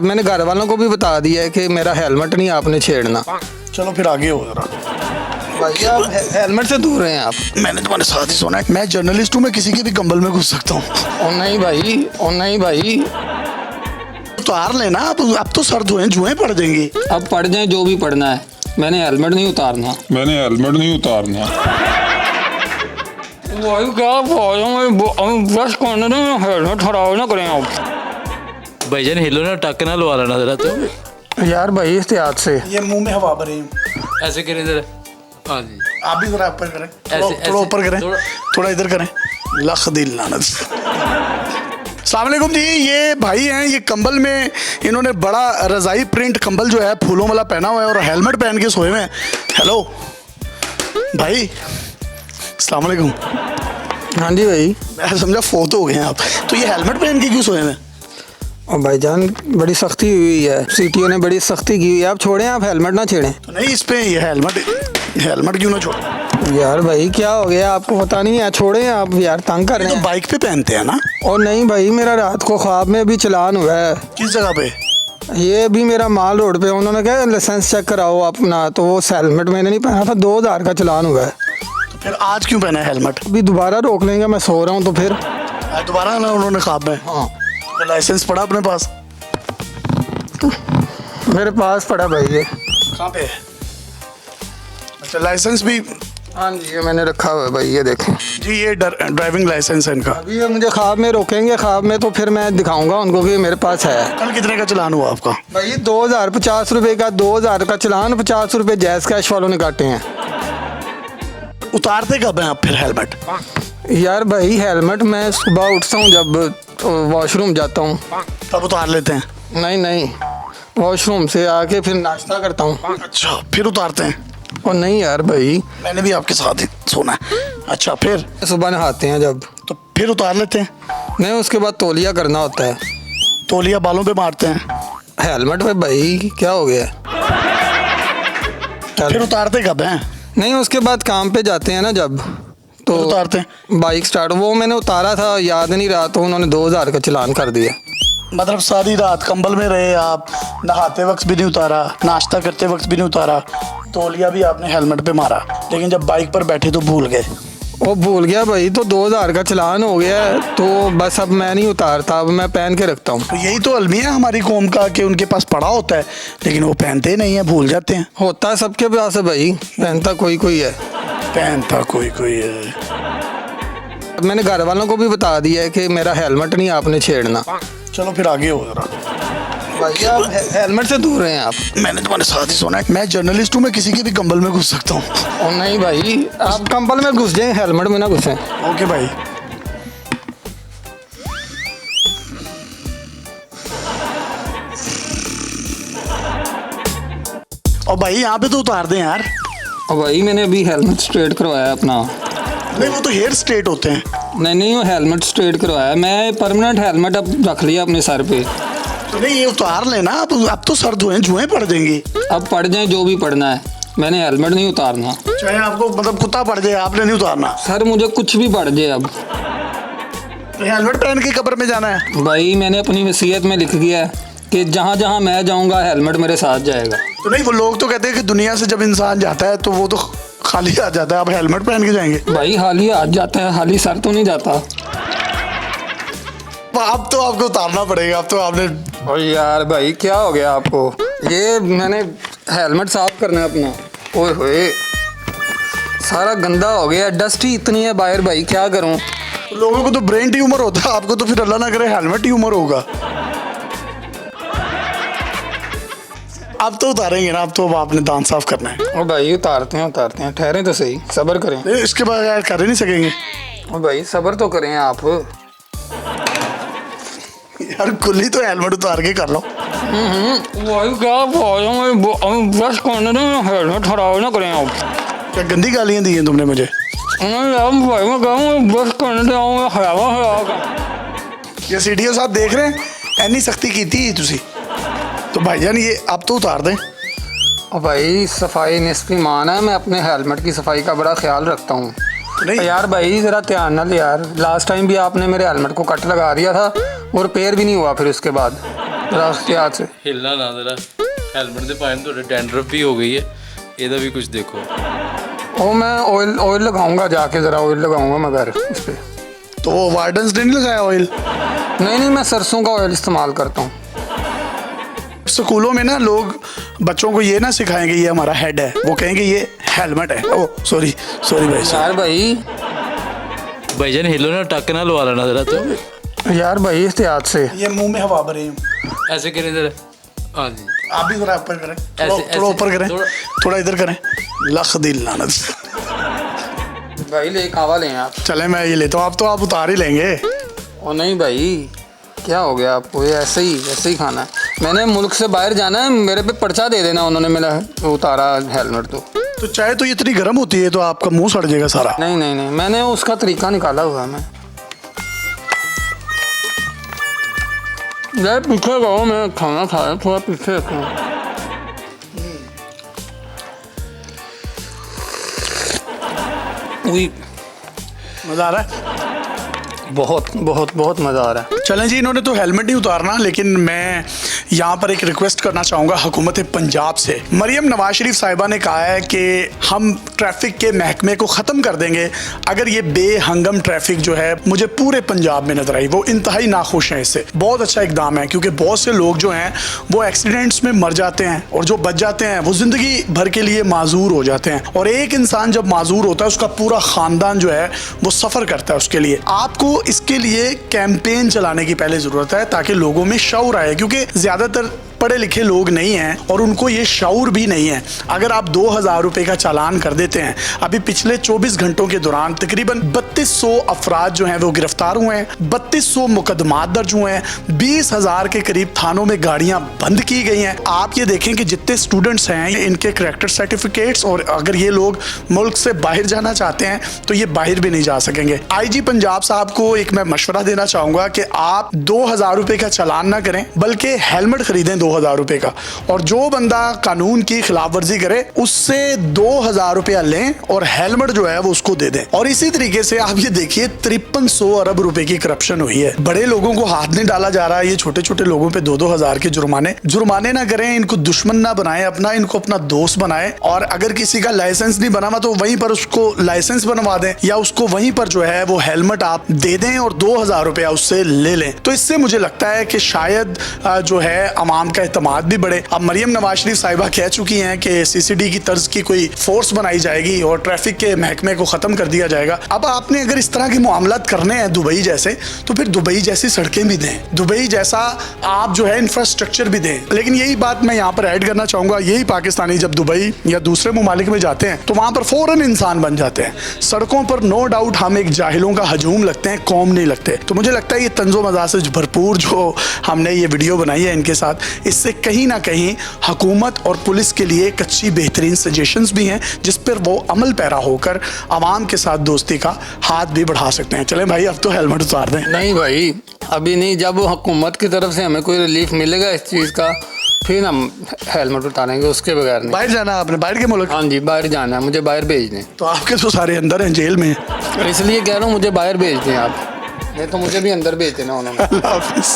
मैंने घर वालों को भी बता दिया है कि मेरा हेलमेट नहीं आपने छेड़ना। चलो फिर आगे हो जरा। भाई आप हेलमेट से दूर रहें आप। मैंने तुम्हारे साथ ही सोना है। मैं जर्नलिस्ट हूँ, मैं किसी के भी कंबल में घुस सकता हूँ। और नहीं भाई, और नहीं भाई। उतार लेना अब तो सर्द हुए, जुएं पड़ जाएंगी। अब पढ़ जाए जो भी पढ़ना है, मैंने हेलमेट नहीं उतारना। भाई क्या ब्रश करने में हेलमेट खराब ना करें आप। भाईजान हिलो ना, टक ना लवा लेना जरा। तो यार भाई एहतियात से। ये मुंह में हवा भरी है। ऐसे करें जरा। हाँ जी, आप भी जरा ऊपर करें, ऐसे- थोड़ा ऊपर करें, थोड़ा- थोड़ा इधर करें। लख दिल लानत। अस्सलाम वालेकुम जी, ये भाई हैं, ये कंबल में इन्होंने बड़ा रज़ाई प्रिंट कंबल जो है फूलों वाला पहना हुआ है और हेलमेट पहन के सोए हुए हैं। हेलो भाई, अस्सलाम वालेकुम। हाँ जी भाई। मैं समझा फोत हो गए हैं आप, तो ये हेलमेट पहन के क्यों सोए हुए हैं? और भाईजान बड़ी सख्ती हुई है, सीटीओ ने बड़ी सख्ती की हुई है। आप छोड़ें, आप हेलमेट ना छेड़ें। तो नहीं, इस पे ये हेलमेट क्यों ना छोड़? यार भाई क्या हो गया, आपको पता नहीं है? छोड़ें आप यार, तंग कर ये रहे तो हैं। बाइक पे पहनते हैं ना। और नहीं भाई, मेरा रात को ख्वाब में भी चलान हुआ है। किस जगह पे? ये भी मेरा माल रोड पे, उन्होंने कहा लाइसेंस चेक कराओ अपना, तो वो हेलमेट मैंने नहीं पहना था, 2000 का चलान हुआ है। तो फिर आज क्यों पहना है हेलमेट? अभी दोबारा रोक लेंगे, मैं सो रहा हूँ तो फिर। आज दोबारा ना उन्होंने ख्वाब में। हाँ तो लाइसेंस पड़ा अपने पास? मेरे पास पड़ा भाई ये। कहाँ पे है? अच्छा, लाइसेंस भी? हाँ जी, ये मैंने रखा हुआ है भाई, ये देखें जी, ये ड्राइविंग लाइसेंस है इनका। अभी। ये मुझे ख्वाब में रोकेंगे, ख्वाब में, तो फिर मैं दिखाऊंगा उनको कि मेरे पास है। कल कितने का चलान हुआ आपका? भाई 2000, 50 रुपये का 2000 का चलान, 50 रुपये जैस कैश वालों ने काटे हैं। उतारते कब हैं आप फिर हेलमेट? यार भाई हेलमेट मैं सुबह उठता हूँ, जब वॉशरूम जाता हूँ। तब उतार लेते हैं? नहीं नहीं, वॉशरूम से आके फिर नाश्ता करता हूँ। अच्छा, फिर उतारते हैं? और नहीं यार भाई, मैंने भी आपके साथ ही सोना है। अच्छा, फिर सुबह नहाते हैं जब, तो फिर उतार लेते हैं? नहीं उसके बाद तौलिया करना होता है। तौलिया बालों पे मारते हैं? हेलमेट पे भाई क्या हो गया? फिर उतारते कब हैं? नहीं उसके बाद काम पे जाते हैं ना जब, तो फिर उतारते हैं? बाइक स्टार्ट, वो मैंने उतारा था, याद नहीं रहा, तो उन्होंने 2000 का चलान कर दिया। मतलब सारी रात कंबल में रहे आप, नहाते वक्त भी नहीं उतारा, नाश्ता करते वक्त भी नहीं उतारा, तौलिया भी आपने हेलमेट पे मारा, लेकिन जब बाइक पर बैठे तो भूल गए। वो भूल गया भाई, तो 2000 का चलान हो गया है, तो बस अब मैं नहीं उतारता, अब मैं पहन के रखता हूँ। तो यही तो अलमिया है हमारी कौम का कि उनके पास पड़ा होता है लेकिन वो पहनते नहीं है, भूल जाते हैं। होता है सबके पास है भाई, पहनता कोई कोई है। पहनता कोई कोई है। मैंने घर वालों को भी बता दिया है कि मेरा हेलमेट नहीं आपने छेड़ना। चलो फिर आगे हो जरा। भाई आप हेलमेट से दूर रहें आप। मैंने तुम्हारे साथ ही सोना है। मैं जर्नलिस्ट हूँ, मैं किसी के भी कंबल में घुस सकता हूँ। और नहीं भाई, आप कंबल में घुस जाएं, हेलमेट में ना घुसें। ओके भाई। और भाई यहाँ पे तो उतार दें यार। और भाई मैंने अभी हेलमेट स्ट्रेट करवाया अपना। नहीं, वो तो हेयर स्ट्रेट होते हैं। नहीं वो हेलमेट स्ट्रेट करवाया मैं, परमानेंट हेलमेट अब रख लिया अपने सर पे। तो नहीं, ये उतार लेना अब तो सर्द हुए, जुएं पड़ जाएंगी। अब पढ़ जाए जो भी पढ़ना है, मैंने हेलमेट नहीं उतारना। चाहे आपको मतलब कुत्ता पड़ जाए, आपने नहीं उतारना। सर मुझे कुछ भी पढ़ जाए अब। तो हेलमेट पहन के कब्र में जाना है? भाई मैंने अपनी वसीयत में लिख दिया है कि जहाँ जहाँ मैं जाऊँगा हेलमेट मेरे साथ जाएगा। तो नहीं, वो लोग तो कहते हैं कि दुनिया से जब इंसान जाता है तो वो तो खाली आ जाता है, आप हेलमेट पहन के जाएंगे? भाई हाल ही हाथ जाता है, हाल ही सर तो नहीं जाता। अब तो आपको उतारना पड़ेगा, अब तो आपने। और यार भाई क्या हो गया आपको? ये मैंने हेलमेट साफ करना है अपना। ओए होए, सारा गंदा हो गया, डस्ट ही इतनी है बाहर भाई, क्या करूं? लोगों को तो ब्रेन ट्यूमर होता है, आपको तो फिर अल्लाह ना करे हेलमेट ट्यूमर होगा। अब तो उतारेंगे ना, अब तो आपने दांत साफ करना है। और भाई उतारते हैं, ठहरें तो सही, सब्र करें। नहीं, इसके बगैर कर ही नहीं सकेंगे। और भाई सब्र तो करें आप। यार कुल्ली तो हेलमेट उतार के कर लो। भाई क्या ब्रश करने में हेलमेट खराब ना करें आप। क्या गंदी गालियाँ दी हैं तुमने मुझे? भाई मैं कहूँ ब्रश करने जाऊँ ये सीडीओ साहब देख रहे हैं, ऐनी सख्ती की थी तुसी तो भाईजान ये अब तो उतार दें। और भाई सफाई निस्फ ईमान है, मैं अपने हेलमेट की सफाई का बड़ा ख्याल रखता हूँ। नहीं यार भाई ज़रा ध्यान ना ले यार, लास्ट टाइम भी आपने मेरे हेलमेट को कट लगा दिया था और रिपेयर भी नहीं हुआ फिर उसके बाद। जरा एहतियात से। ਹਿੱਲਣਾ ਨਾ ਜ਼ਰਾ ਹੈਲਮਟ ਦੇ ਪਾਏ ਨੂੰ ਤੁਹਾਡੇ ਡੈਂਡਰਫ ਵੀ ਹੋ ਗਈ ਹੈ ਇਹਦਾ ਵੀ ਕੁਝ ਦੇਖੋ वो मैं ऑयल लगाऊंगा जाके, ज़रा ऑयल लगाऊंगा मैं घर इस पर। तो वो वार्डन्स ने नहीं लगाया ऑयल? नहीं, मैं सरसों का ऑयल इस्तेमाल करता हूँ। स्कूलों में ना लोग बच्चों को ये ना सिखाएंगे ये हमारा हेड है, वो कहेंगे ये हेलमेट है। ओ सॉरी भाई साहब। यार भाई, ਭਾਈਜਾਨ ਹਿੱਲੋ ਨਾ ਟੱਕ ਨਾਲ ਲਵਾ ਲੈਣਾ ਜ਼ਰਾ ਤੋ यार भाई एहतियात से। ये मुंह में हवा भरी है। ऐसे करें जरा हाँ जी आप भी जरा ऊपर करें, ऐसे- थोड़ा ऊपर करें, थोड़ा- थोड़ा इधर करें। लख दिल लानत। भाई ले कावा लें आप। चले मैं ये लेता हूँ, अब तो आप उतार ही लेंगे। ओ नहीं भाई, क्या हो गया आपको? ये ऐसे ही खाना है। मैंने मुल्क से बाहर जाना है, मेरे पे पर्चा दे देना। उन्होंने मेरा उतारा हेलमेट तो चाय तो इतनी गर्म होती है तो आपका मुंह सड़ जाएगा सारा। नहीं, मैंने उसका तरीका निकाला हुआ है। मैं यार पीछे रहो, मैं खाना खाया, थोड़ा पीछे रखो। मजा आ रहा है? बहुत मज़ा आ रहा है। चलें जी, इन्होंने तो हेलमेट नहीं उतारना, लेकिन मैं यहाँ पर एक रिक्वेस्ट करना चाहूँगा हुकूमत पंजाब से। मरियम नवाज शरीफ साहिबा ने कहा है कि हम ट्रैफिक के महकमे को ख़त्म कर देंगे अगर ये बेहंगम ट्रैफिक जो है मुझे पूरे पंजाब में नजर आई। वो इंतहाई नाखुश हैं इससे। बहुत अच्छा इकदाम है, क्योंकि बहुत से लोग जो हैं वो एक्सीडेंट्स में मर जाते हैं और जो बच जाते हैं वो ज़िंदगी भर के लिए माजूर हो जाते हैं। और एक इंसान जब माजूर होता है उसका पूरा ख़ानदान जो है वो सफ़र करता है उसके लिए। आपको इसके लिए कैंपेन चलाने की पहले ज़रूरत है ताकि लोगों में शऊर आए, क्योंकि ज़्यादातर पढ़े लिखे लोग नहीं हैं और उनको ये शऊर भी नहीं है। अगर आप 2000 रुपये का चालान कर देते हैं, अभी पिछले 24 घंटों के दौरान तकरीबन 3200 अफराद जो हैं वो गिरफ्तार हुए हैं, 3200 मुकदमात दर्ज हुए हैं, 20,000 के करीब थानों में गाड़ियां बंद की गई हैं। आप ये देखें कि जितने स्टूडेंट्स हैं इनके करैक्टर सर्टिफिकेट्स, और अगर ये लोग मुल्क से बाहर जाना चाहते हैं तो ये बाहर भी नहीं जा सकेंगे। IG पंजाब साहब को एक मैं मशवरा देना चाहूँगा कि आप 2000 रुपये का चालान ना करें, बल्कि हेलमेट खरीदें 2000 रुपये का, और जो बंदा कानून की खिलाफ वर्जी करे उससे 2000 रुपया लें और हेलमेट जो है वो उसको दे दें। और इसी तरीके से आप ये देखिए 5300 अरब रुपए की करप्शन हुई है। बड़े लोगों को हाथ नहीं डाला जा रहा है, ये छोटे छोटे लोगों पे 2-2 हजार के जुर्माने ना करें, इनको दुश्मन ना बनाए अपना, इनको अपना दोस्त बनाए। और अगर किसी का लाइसेंस नहीं बना हुआ तो वहीं पर उसको लाइसेंस बनवा दें, या उसको वहीं पर जो है वो हेलमेट आप दे दें और 2000 रुपया उससे ले लें। तो इससे मुझे लगता है कि शायद जो है अवाम का एतमाद भी बढ़े। अब मरियम नवाज शरीफ साहिबा कह चुकी हैं कि CCD की तर्ज की कोई फोर्स बनाई जाएगी और ट्रैफिक के महकमे को खत्म कर दिया जाएगा। अब आपने अगर इस तरह के मामलात करने हैं दुबई जैसे, तो फिर दुबई जैसी सड़कें भी दें, दुबई जैसा आप जो है इंफ्रास्ट्रक्चर भी दें। लेकिन यही बात मैं यहाँ पर ऐड करना चाहूंगा, यही पाकिस्तानी जब दुबई या दूसरे मुमालिक में जाते हैं तो वहां पर फौरन इंसान बन जाते हैं। सड़कों पर नो डाउट हम एक जाहिलों का हजूम लगते हैं, कौम नहीं लगते। तो मुझे लगता है ये तंजो मजाक से भरपूर जो हमने ये वीडियो बनाई है इनके साथ, इससे कहीं ना कहीं हुकूमत और पुलिस के लिए एक अच्छी बेहतरीन सजेशंस भी हैं जिस पर वो अमल पैरा होकर आवाम के साथ दोस्ती का हाथ भी बढ़ा सकते हैं। चलें भाई, अब तो हेलमेट उतार दें। नहीं भाई, अभी नहीं। जब हुकूमत की तरफ से हमें कोई रिलीफ मिलेगा इस चीज़ का, फिर हम हेलमेट उतारेंगे, उसके बगैर नहीं। बाहर जाना है आपने, बाहर के मुल्क? हाँ जी, बाहर जाना है, मुझे बाहर भेज दें। तो आपके तो सारे अंदर हैं, जेल में। इसलिए कह रहा हूँ मुझे बाहर भेज दें आप, नहीं तो मुझे भी अंदर भेज देना उन्होंने। अल्लाह हाफिज़।